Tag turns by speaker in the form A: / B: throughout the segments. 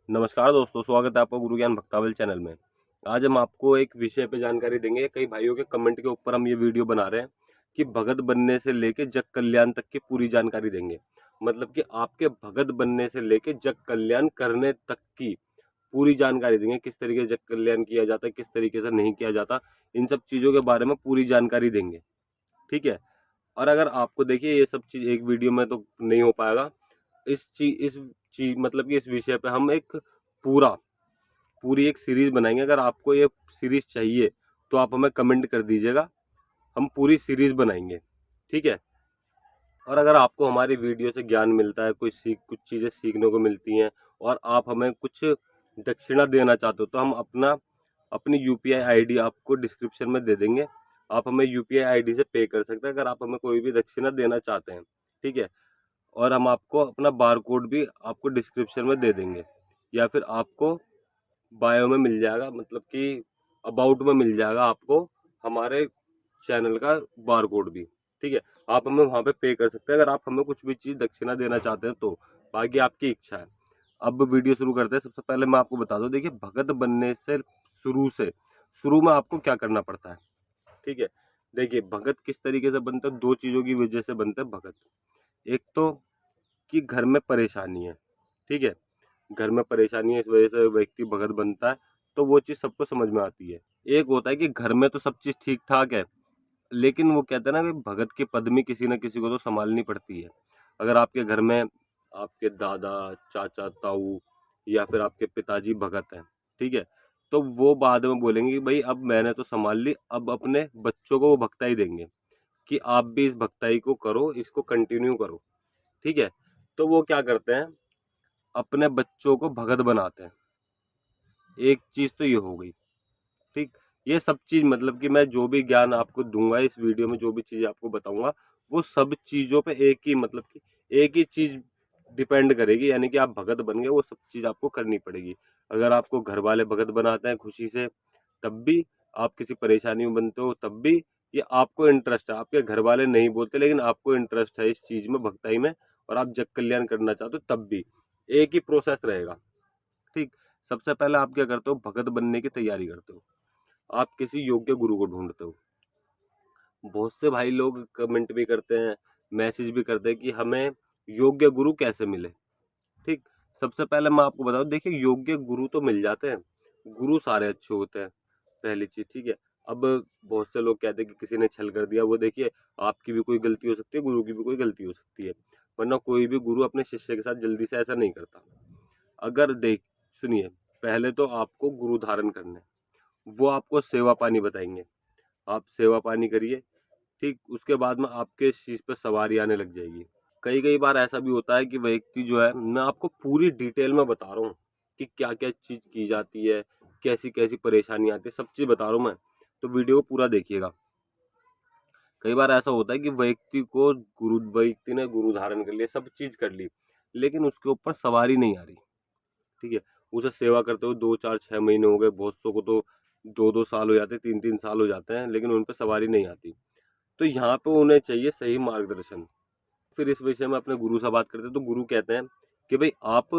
A: नमस्कार दोस्तों, स्वागत है आपका गुरु ज्ञान भक्तावल चैनल में। आज हम आपको एक विषय पे जानकारी देंगे। कई भाइयों के कमेंट के ऊपर हम ये वीडियो बना रहे हैं कि भगत बनने से लेके जग कल्याण तक की पूरी जानकारी देंगे। मतलब कि आपके भगत बनने से लेके जग कल्याण करने तक की पूरी जानकारी देंगे। किस तरीके से जग कल्याण किया जाता है, किस तरीके से नहीं किया जाता, इन सब चीज़ों के बारे में पूरी जानकारी देंगे। ठीक है। और अगर आपको देखिए ये सब चीज़ एक वीडियो में तो नहीं हो पाएगा। इस चीज मतलब कि इस विषय पे हम एक पूरी एक सीरीज बनाएंगे। अगर आपको ये सीरीज चाहिए तो आप हमें कमेंट कर दीजिएगा, हम पूरी सीरीज बनाएंगे। ठीक है। और अगर आपको हमारी वीडियो से ज्ञान मिलता है, कुछ चीज़ें सीखने को मिलती हैं और आप हमें कुछ दक्षिणा देना चाहते हो तो हम अपनी यूपीआई आईडी आपको डिस्क्रिप्शन में दे देंगे। आप हमें यूपीआई आईडी से पे कर सकते हैं अगर आप हमें कोई भी दक्षिणा देना चाहते हैं। ठीक है। और हम आपको अपना बार कोड भी आपको डिस्क्रिप्शन में दे देंगे, या फिर आपको बायो में मिल जाएगा, मतलब कि अबाउट में मिल जाएगा आपको हमारे चैनल का बार कोड भी। ठीक है। आप हमें वहाँ पे पे कर सकते हैं अगर आप हमें कुछ भी चीज़ दक्षिणा देना चाहते हैं तो। बाकी आपकी इच्छा है। अब वीडियो शुरू करते हैं। सबसे पहले मैं आपको बता दूं, देखिए भगत बनने से शुरू में आपको क्या करना पड़ता है। ठीक है। देखिए भगत किस तरीके से बनता है, दो चीज़ों की वजह से बनते हैं भगत। एक तो कि घर में परेशानी है। ठीक है। घर में परेशानी है, इस वजह से व्यक्ति भगत बनता है। तो वो चीज़ सबको समझ में आती है। एक होता है कि घर में तो सब चीज़ ठीक ठाक है, लेकिन वो कहते हैं ना कि भगत के पद में किसी न किसी को तो संभालनी पड़ती है। अगर आपके घर में आपके दादा, चाचा, ताऊ या फिर आपके पिताजी भगत हैं, ठीक है, तो वो बाद में बोलेंगे कि भाई अब मैंने तो संभाल ली, अब अपने बच्चों को वो भक्ताई देंगे कि आप भी इस भक्ताई को करो, इसको कंटिन्यू करो। ठीक है। तो वो क्या करते हैं, अपने बच्चों को भगत बनाते हैं। एक चीज़ तो ये हो गई। ठीक। ये सब चीज़ मतलब कि मैं जो भी ज्ञान आपको दूंगा इस वीडियो में, जो भी चीज़ आपको बताऊंगा, वो सब चीज़ों पे एक ही मतलब कि एक ही चीज़ डिपेंड करेगी, यानी कि आप भगत बन गए, वो सब चीज़ आपको करनी पड़ेगी। अगर आपको घर वाले भगत बनाते हैं खुशी से तब भी, आप किसी परेशानी में बनते हो तब भी, ये आपको इंटरेस्ट है, आपके घर वाले नहीं बोलते लेकिन आपको इंटरेस्ट है इस चीज़ में, भक्ताई में, और आप जग कल्याण करना चाहते हो तब भी एक ही प्रोसेस रहेगा। ठीक। सबसे पहले आप क्या करते हो, भगत बनने की तैयारी करते हो। आप किसी योग्य गुरु को ढूंढते हो। बहुत से भाई लोग कमेंट भी करते हैं, मैसेज भी करते हैं कि हमें योग्य गुरु कैसे मिले। ठीक। सबसे पहले मैं आपको बताऊं, देखिए योग्य गुरु तो मिल जाते हैं, गुरु सारे अच्छे होते हैं, पहली चीज। ठीक है। अब बहुत से लोग कहते हैं कि किसी ने छल कर दिया, वो देखिए आपकी भी कोई गलती हो सकती है, गुरु की भी कोई गलती हो सकती है, वरना कोई भी गुरु अपने शिष्य के साथ जल्दी से ऐसा नहीं करता। अगर देख सुनिए, पहले तो आपको गुरु धारण करना है, वो आपको सेवा पानी बताएंगे, आप सेवा पानी करिए। ठीक। उसके बाद में आपके शीश पे सवारी आने लग जाएगी। कई कई बार ऐसा भी होता है कि व्यक्ति जो है, मैं आपको पूरी डिटेल में बता रहा हूँ कि क्या क्या चीज़ की जाती है, कैसी कैसी परेशानी आती है, सब चीज़ बता रहा हूँ मैं, तो वीडियो को पूरा देखिएगा। कई बार ऐसा होता है कि व्यक्ति ने गुरु धारण कर लिया, सब चीज़ कर ली, लेकिन उसके ऊपर सवारी नहीं आ रही। ठीक है। उसे सेवा करते हुए 2 4 6 महीने हो गए, बहुत सौ को तो 2 2 साल हो जाते हैं, 3 3 साल हो जाते हैं, लेकिन उन पर सवारी नहीं आती। तो यहाँ पे उन्हें चाहिए सही मार्गदर्शन। फिर इस विषय में अपने गुरु से बात करते हैं तो गुरु कहते हैं कि भाई आप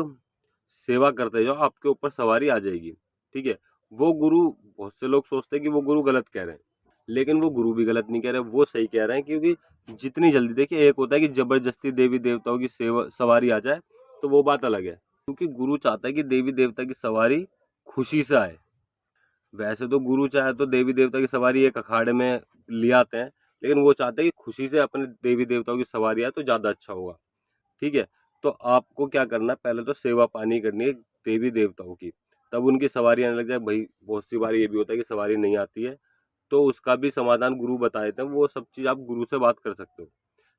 A: सेवा करते जाओ, आपके ऊपर सवारी आ जाएगी। ठीक है। वो गुरु, बहुत से लोग सोचते हैं कि वो गुरु गलत कह रहे हैं, लेकिन वो गुरु भी गलत नहीं कह रहे, वो सही कह रहे हैं। क्योंकि जितनी जल्दी, देखिए एक होता है कि जबरदस्ती देवी देवताओं की सेवा सवारी आ जाए, तो वो बात अलग है, क्योंकि गुरु चाहता है कि देवी देवता की सवारी खुशी से आए। वैसे तो गुरु चाहे तो देवी देवता की सवारी एक अखाड़े में ले आते हैं, लेकिन वो चाहते हैं कि खुशी से अपने देवी देवताओं की सवारी आए तो ज़्यादा अच्छा होगा। ठीक है। तो आपको क्या करना है, पहले तो सेवा पानी करनी है देवी देवताओं की, तब उनकी सवारी आने लग जाए। भाई बहुत सी बार ये भी होता है कि सवारी नहीं आती है, तो उसका भी समाधान गुरु बता देते हैं, वो सब चीज़ आप गुरु से बात कर सकते हो।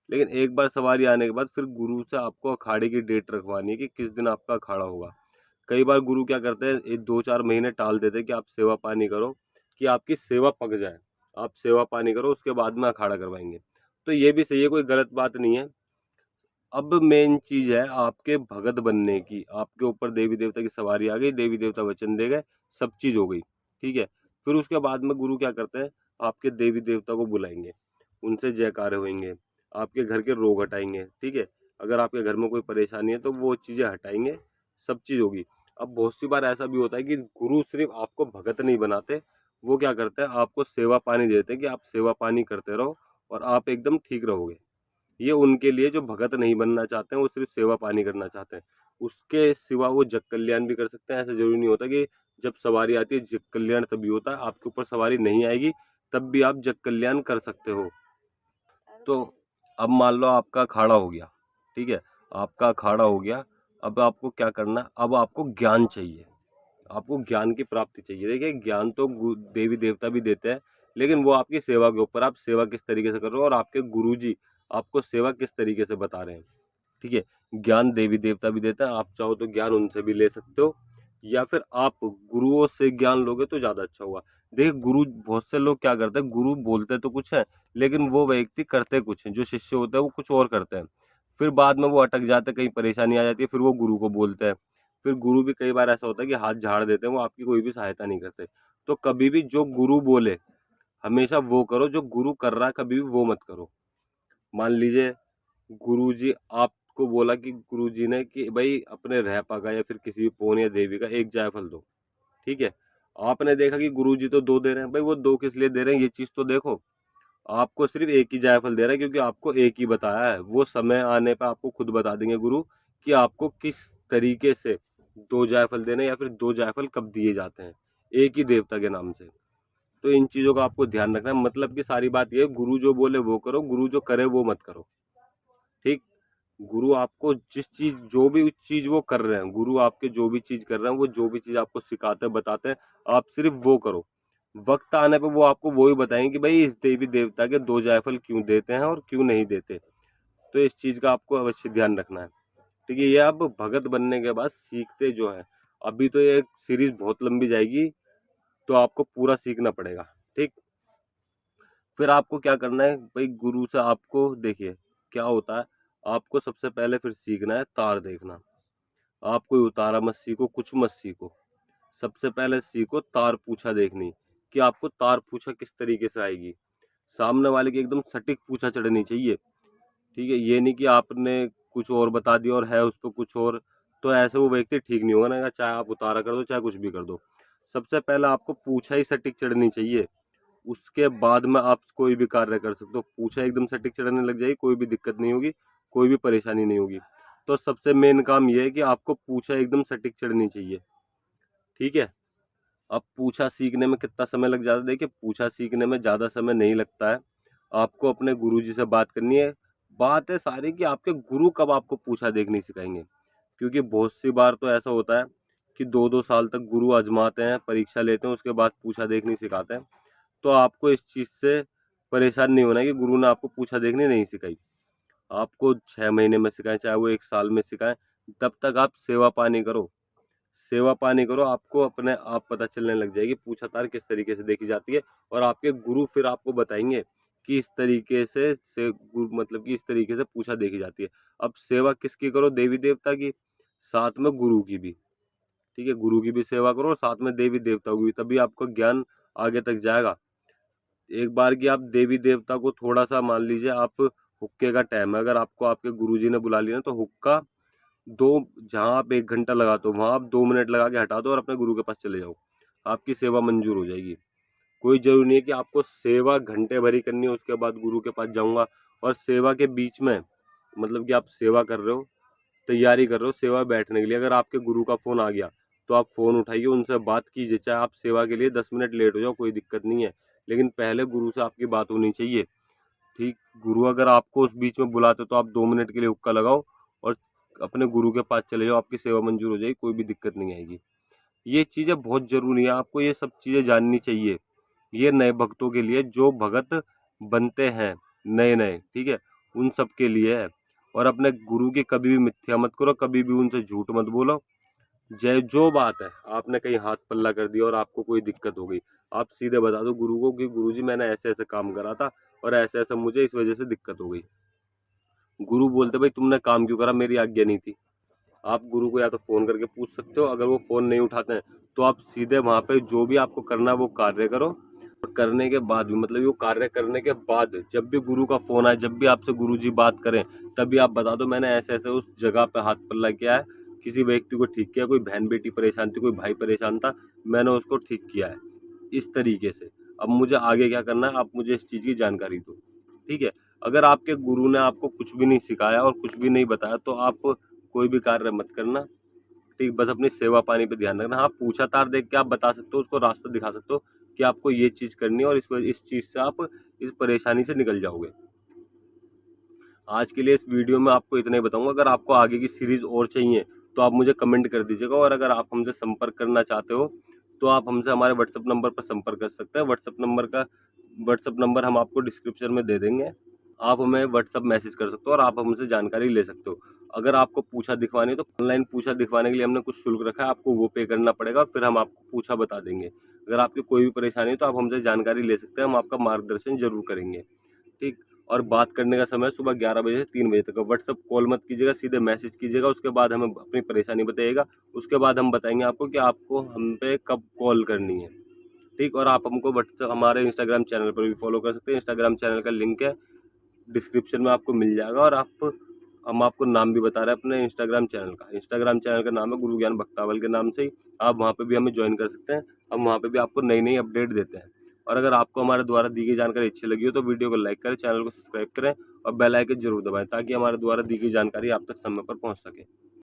A: लेकिन एक बार सवारी आने के बाद फिर गुरु से आपको अखाड़े की डेट रखवानी है कि किस दिन आपका अखाड़ा होगा। कई बार गुरु क्या करते हैं, 1 2 4 महीने टाल देते हैं कि आप सेवा पानी करो, कि आपकी सेवा पक जाए, आप सेवा पानी करो, उसके बाद में अखाड़ा करवाएंगे। तो ये भी सही है, कोई गलत बात नहीं है। अब मेन चीज है आपके भगत बनने की, आपके ऊपर देवी देवता की सवारी आ गई, देवी देवता वचन दे गए, सब चीज हो गई। ठीक है। फिर उसके बाद में गुरु क्या करते हैं, आपके देवी देवता को बुलाएंगे, उनसे जयकारे होंगे, आपके घर के रोग हटाएंगे। ठीक है। अगर आपके घर में कोई परेशानी है तो वो चीजें हटाएंगे, सब चीज होगी। अब बहुत सी बार ऐसा भी होता है कि गुरु सिर्फ आपको भगत नहीं बनाते, वो क्या करते हैं आपको सेवा पानी देते हैं कि आप सेवा पानी करते रहो और आप एकदम ठीक रहोगे। ये उनके लिए जो भगत नहीं बनना चाहते हैं, वो सिर्फ सेवा पानी करना चाहते हैं। उसके सिवा वो जग कल्याण भी कर सकते हैं। ऐसा जरूरी नहीं होता कि जब सवारी आती है जग कल्याण तभी होता है। आपके ऊपर सवारी नहीं आएगी तब भी आप जग कल्याण कर सकते हो। तो अब मान लो आपका अखाड़ा हो गया, ठीक है, आपका अखाड़ा हो गया। अब आपको क्या करना है, अब आपको ज्ञान चाहिए, आपको ज्ञान की प्राप्ति चाहिए। देखिए ज्ञान तो देवी देवता भी देते हैं, लेकिन वो आपकी सेवा के ऊपर, आप सेवा किस तरीके से कर रहे हो और आपके गुरुजी आपको सेवा किस तरीके से बता रहे हैं। ठीक है, ज्ञान देवी देवता भी देते हैं, आप चाहो तो ज्ञान उनसे भी ले सकते हो, या फिर आप गुरुओं से ज्ञान लोगे तो ज्यादा अच्छा होगा। देखिए गुरु, बहुत से लोग क्या करते हैं, गुरु बोलते तो कुछ है लेकिन वो व्यक्ति करते कुछ है, जो शिष्य होते हैं वो कुछ और करते हैं। फिर बाद में वो अटक जाते हैं, कहीं परेशानी आ जाती है, फिर वो गुरु को बोलते हैं। फिर गुरु भी कई बार ऐसा होता है कि हाथ झाड़ देते हैं, वो आपकी कोई भी सहायता नहीं करते। तो कभी भी जो गुरु बोले हमेशा वो करो, जो गुरु कर रहा है कभी भी वो मत करो। मान लीजिए गुरुजी आपको बोला कि गुरुजी ने कि भाई अपने रहपा का या फिर किसी पौन या देवी का एक जायफल दो, ठीक है। आपने देखा कि गुरुजी तो दो दे रहे हैं, भाई वो दो किस लिए दे रहे हैं ये चीज तो देखो। आपको सिर्फ एक ही जायफल दे रहा है क्योंकि आपको एक ही बताया है। वो समय आने पर आपको खुद बता देंगे गुरु कि आपको किस तरीके से दो जायफल देने या फिर दो जायफल कब दिए जाते हैं, एक ही देवता के नाम से। तो इन चीजों का आपको ध्यान रखना है। मतलब कि सारी बात ये है, गुरु जो बोले वो करो, गुरु जो करे वो मत करो। ठीक, गुरु आपको जिस चीज जो भी चीज वो कर रहे हैं, गुरु आपके जो भी चीज कर रहे हैं, वो जो भी चीज आपको सिखाते हैं बताते हैं, आप सिर्फ वो करो। वक्त आने पे वो आपको वो ही बताएंगे कि भाई इस देवी देवता के दो जायफल क्यों देते हैं और क्यों नहीं देते। तो इस चीज का आपको अवश्य ध्यान रखना है। ठीक है, ये आप भगत बनने के बाद सीखते जो है, अभी तो ये सीरीज बहुत लंबी जाएगी तो आपको पूरा सीखना पड़ेगा। ठीक, फिर आपको क्या करना है भाई, गुरु से आपको देखिए क्या होता है, आपको सबसे पहले फिर सीखना है तार देखना। आप कोई उतारा मत सीखो, कुछ मत सीखो, सबसे पहले सीखो तार पूछा देखनी, कि आपको तार पूछा किस तरीके से आएगी। सामने वाले की एकदम सटीक पूछा चढ़नी चाहिए। ठीक है, ये नहीं कि आपने कुछ और बता दिया और है उस पर कुछ और, तो ऐसे वो व्यक्ति ठीक नहीं होगा ना, चाहे आप उतारा कर दो चाहे कुछ भी कर दो। सबसे पहले आपको पूछा ही सटीक चढ़नी चाहिए, उसके बाद में आप कोई भी कार्य कर सकते हो। पूछा एकदम सटीक चढ़ने लग जाएगी, कोई भी दिक्कत नहीं होगी, कोई भी परेशानी नहीं होगी। तो सबसे मेन काम ये है कि आपको पूछा एकदम सटीक चढ़नी चाहिए। ठीक है, अब पूछा सीखने में कितना समय लग जाता है, देखिए पूछा सीखने में ज़्यादा समय नहीं लगता है। आपको अपने गुरुजी से बात करनी है। बात है सारी कि आपके गुरु कब आपको पूछा देखनी सिखाएंगे, क्योंकि बहुत सी बार तो ऐसा होता है कि 2-2 साल तक गुरु आजमाते हैं, परीक्षा लेते हैं, उसके बाद पूछा देखनी सिखाते हैं। तो आपको इस चीज़ से परेशान नहीं होना है कि गुरु ने आपको पूछा देखनी नहीं सिखाई। आपको 6 महीने में सिखाएं चाहे वो 1 साल में सिखाएं, तब तक आप सेवा पानी करो, सेवा पानी करो, आपको अपने आप पता चलने लग जाएगी पूछा तार किस तरीके से देखी जाती है। और आपके गुरु फिर आपको बताएंगे कि इस तरीके से मतलब कि इस तरीके से पूछा देखी जाती है। अब सेवा किसकी करो, देवी देवता की, साथ में गुरु की भी। ठीक है, गुरु की भी सेवा करो और साथ में देवी देवता की भी, तभी आपको ज्ञान आगे तक जाएगा। एक बार की आप देवी देवता को थोड़ा सा मान लीजिए, आप हुक्के का टाइम है, अगर आपको आपके गुरुजी ने बुला लिया तो हुक्का दो, जहाँ आप 1 घंटा लगाते हो वहां आप 2 मिनट लगा के हटा दो और अपने गुरु के पास चले जाओ, आपकी सेवा मंजूर हो जाएगी। कोई जरूरी नहीं है कि आपको सेवा घंटे भरी करनी है उसके बाद गुरु के पास जाऊंगा। और सेवा के बीच में, मतलब कि आप सेवा कर रहे हो, तैयारी कर रहे हो सेवा बैठने के लिए, अगर आपके गुरु का फोन आ गया तो आप फोन उठाइए, उनसे बात कीजिए, चाहे आप सेवा के लिए 10 मिनट लेट हो जाओ, कोई दिक्कत नहीं है, लेकिन पहले गुरु से आपकी बात होनी चाहिए। ठीक, गुरु अगर आपको उस बीच में बुलाते तो आप 2 मिनट के लिए हुक्का लगाओ और अपने गुरु के पास चले जाओ, आपकी सेवा मंजूर हो जाएगी, कोई भी दिक्कत नहीं आएगी। ये चीज़ें बहुत जरूरी है, आपको ये सब चीज़ें जाननी चाहिए। ये नए भक्तों के लिए, जो भगत बनते हैं नए नए, ठीक है, उन सब के लिए है। और अपने गुरु की कभी भी मिथ्या मत करो, कभी भी उनसे झूठ मत बोलो। जय जो बात है, आपने कहीं हाथ पल्ला कर दिया और आपको कोई दिक्कत हो गई, आप सीधे बता दो गुरु को कि गुरुजी मैंने ऐसे ऐसे काम करा था और ऐसे ऐसे मुझे इस वजह से दिक्कत हो गई। गुरु बोलते भाई तुमने काम क्यों करा, मेरी आज्ञा नहीं थी। आप गुरु को या तो फोन करके पूछ सकते हो, अगर वो फोन नहीं उठाते हैं तो आप सीधे वहां पे जो भी आपको करना है वो कार्य करो। और करने के बाद भी, मतलब वो कार्य करने के बाद जब भी गुरु का फोन आए, जब भी आपसे गुरु जी बात करें, तभी आप बता दो मैंने ऐसे ऐसे उस जगह पे हाथ पल्ला किया है किसी व्यक्ति को ठीक किया, कोई बहन बेटी परेशान थी, कोई भाई परेशान था, मैंने उसको ठीक किया है इस तरीके से। अब मुझे आगे क्या करना है, आप मुझे इस चीज़ की जानकारी दो, ठीक है। अगर आपके गुरु ने आपको कुछ भी नहीं सिखाया और कुछ भी नहीं बताया तो आप कोई भी कार्य मत करना, ठीक। बस अपनी सेवा पानी पे ध्यान रखना। हाँ, पूछा-तार देख के आप बता सकते हो, उसको रास्ता दिखा सकते हो कि आपको ये चीज़ करनी है और इस चीज़ से आप इस परेशानी से निकल जाओगे। आज के लिए इस वीडियो में आपको इतना ही बताऊंगा। अगर आपको आगे की सीरीज और चाहिए तो आप मुझे कमेंट कर दीजिएगा, और अगर आप हमसे संपर्क करना चाहते हो तो आप हमसे हमारे व्हाट्सएप नंबर पर संपर्क कर सकते हैं। व्हाट्सएप नंबर हम आपको डिस्क्रिप्शन में दे देंगे। आप हमें व्हाट्सएप मैसेज कर सकते हो और आप हमसे जानकारी ले सकते हो। अगर आपको पूछा दिखवानी है तो ऑनलाइन पूछा दिखवाने के लिए हमने कुछ शुल्क रखा है, आपको वो पे करना पड़ेगा, फिर हम आपको पूछा बता देंगे। अगर आपकी कोई भी परेशानी है तो आप हमसे जानकारी ले सकते हैं, हम आपका मार्गदर्शन जरूर करेंगे, ठीक। और बात करने का समय सुबह 11 बजे से 3 बजे तक। व्हाट्सएप कॉल मत कीजिएगा, सीधे मैसेज कीजिएगा, उसके बाद हमें अपनी परेशानी बताइएगा, उसके बाद हम बताएंगे आपको कि आपको हम पे कब कॉल करनी है, ठीक। और आप हमको व्हाट्सएप हमारे इंस्टाग्राम चैनल पर भी फॉलो कर सकते हैं। इंस्टाग्राम चैनल का लिंक है डिस्क्रिप्शन में, आपको मिल जाएगा। और हम आपको नाम भी बता रहे हैं अपने इंस्टाग्राम चैनल का नाम है गुरु ज्ञान भक्तावल के नाम से ही। आप वहाँ पे भी हमें ज्वाइन कर सकते हैं, हम वहाँ पे भी आपको नई नई अपडेट देते हैं। और अगर आपको हमारे द्वारा दी गई जानकारी अच्छी लगी हो तो वीडियो को लाइक करें, चैनल को सब्सक्राइब करें और बेल आइकन जरूर दबाएं, ताकि हमारे द्वारा दी गई जानकारी आप तक समय पर पहुँच सके।